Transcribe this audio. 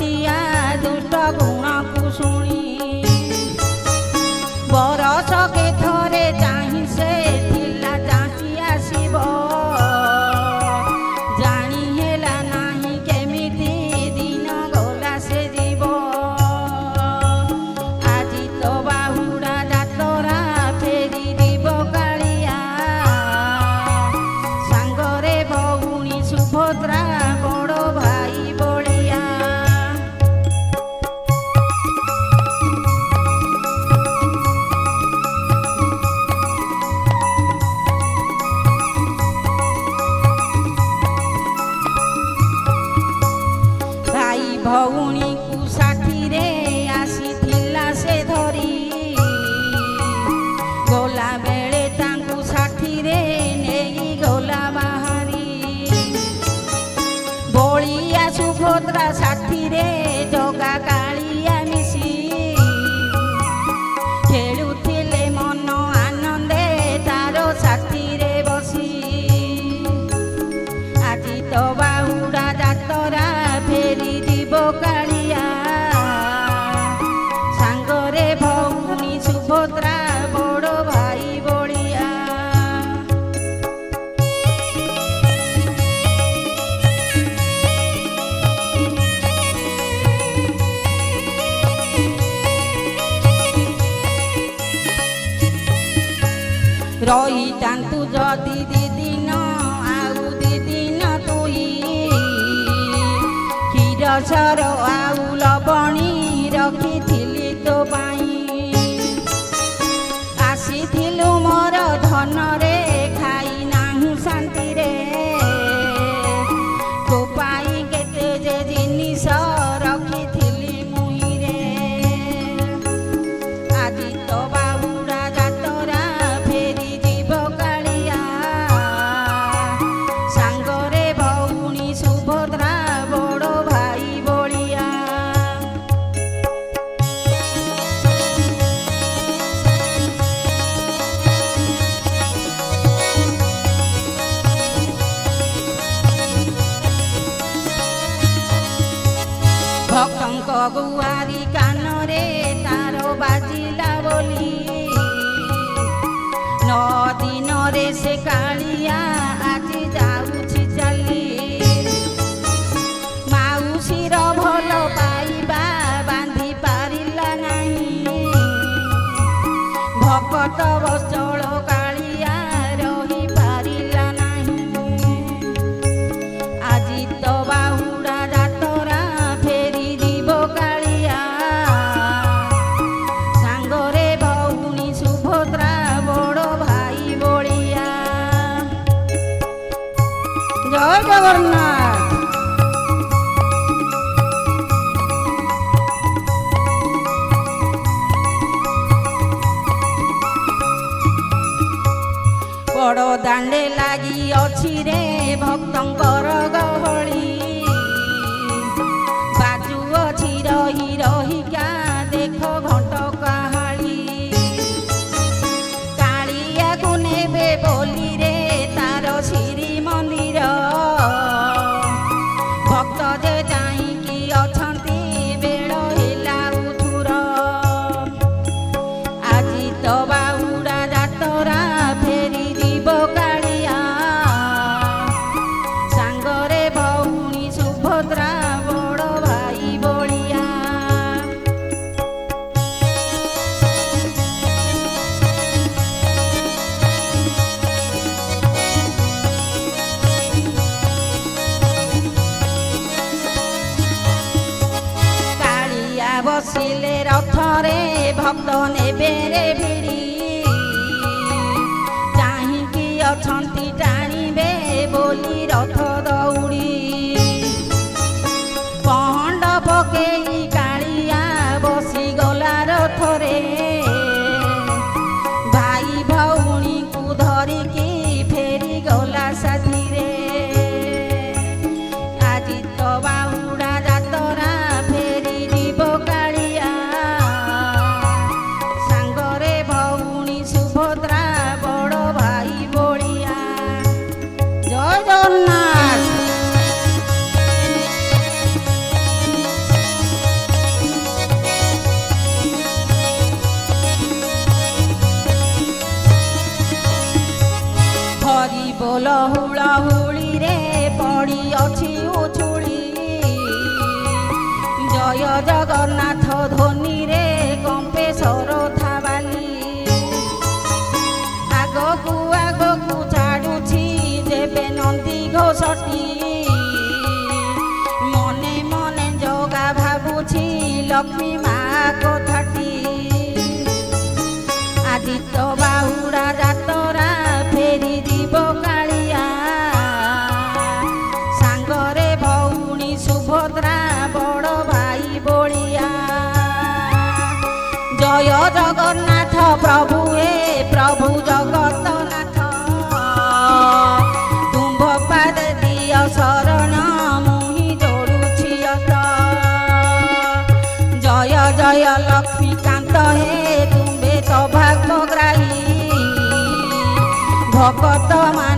छटिया दुष्ट गुण को शुणी बरस के थरे चाही से थिला चाही आसीब जानी हेला नाही केमिति दिन गला से जीव आजी तो बाहुड़ा जातरा फेरी जीव कालिया सांगरे भौणी सुभद्रा बड़ भाई बलिया भाई भौणी को साथी रे आसी थिला से धरी गला बेले तांकु साथी रे नेई गला बाहरी बलिया सुभद्रा साथी रे जगा कालिया मिसी खेलुथिले मन आनंदे तारो साथी रे बसी आजी तो बाहुड़ा जातरा फेरी जीव कालिया सांगरे भौणी सुभद्रा बड़ भाई बलिया रही तांतु जदि दी दिन आउ दी दिन तुई क्षीर सर आउ लबणी रखिथिली तो पाई आसीथिलु मोर धन रे खाई नाहु शांति रे तो पाई केते जे जिनिस रखिथिली मुही रे आजी तो बाहुड़ा जातरा फेरी जीव कालिया सांगरे भौणी सुभद्रा बड़ भाई बलिया भक्तंक गुहारी कानरे तारो बाजिला बोली नौ दिन रे से कालिया आजी जाऊछि चली माउसीर भल पाइबा बांधी पारिला नाही भकत बचल कालिया रही पारिला नाही आजी तो बाहुड़ा जातरा फेरी जीव कालिया सांगरे भौणी सुभद्रा बड़ भाई बलिया जय जगन्नाथ बड़ दांडे लागी अछि रे भक्तंकर गहली बाजू अछि रही रहिका देख घंट काहाली कालिया को नेबे बोली रे तार श्री मंदिर भक्त जे जाइकी अछंती बेळ हेला उथुर आजी तो बाहुड़ा जातरा फेरी जीव कालिया सांगरे भौणी सुभद्रा बड़ भाई बलिया कालिया बसिले रथरे भक्त नेबे रे भिड़ी चाहिकी अछंती टाणिबे बोली रथ दौड़ी पहंड पकेई कालिया बसी गला रथरे भाई भौणी को धरिकी फेरी गला साथी रे आजी तो बाहुड़ा जातरा फेरी जीव कालिया सांगरे भौणी सुभद्रा बड़ भाई बलिया ପଡ଼ି ଅଛି ଉଛୁଳି ଜୟ ଜଗନ୍ନାଥ ଧ୍ୱନିରେ କମ୍ପେ ସରଧା ବାଲି ଆଗକୁ ଆଗକୁ ଛାଡ଼ୁଛି ଯେବେ ନନ୍ଦୀ ଘୋଷଟି ମନେ ମନେ ଜଗା ଭାବୁଛି ଲକ୍ଷ୍ମୀ ମା କଥାଟି ଆଜି ତ ବାହୁଡ଼ା ଯାତରା ଫେରି ଯିବ କାଳିଆ ସାଙ୍ଗରେ ଭଉଣୀ ସୁଭଦ୍ରା ବଡ଼ ଭାଇ ବଳିଆ ଜୟ ଜଗନ୍ନାଥ ପ୍ରଭୁ ହେ ପ୍ରଭୁ ଜଗତନାଥ ତୁମ୍ଭ ପାଦେ ଦିଅ ଶରଣ ମୁହିଁ ଯୋଡ଼ୁଛି ଅତ ଜୟ ଜୟ ଲକ୍ଷ୍ମୀକାନ୍ତ ହେ ତୁମ୍ଭେ ସୌଭାଗ୍ୟଗ୍ରାହୀ ଭଗତ ମା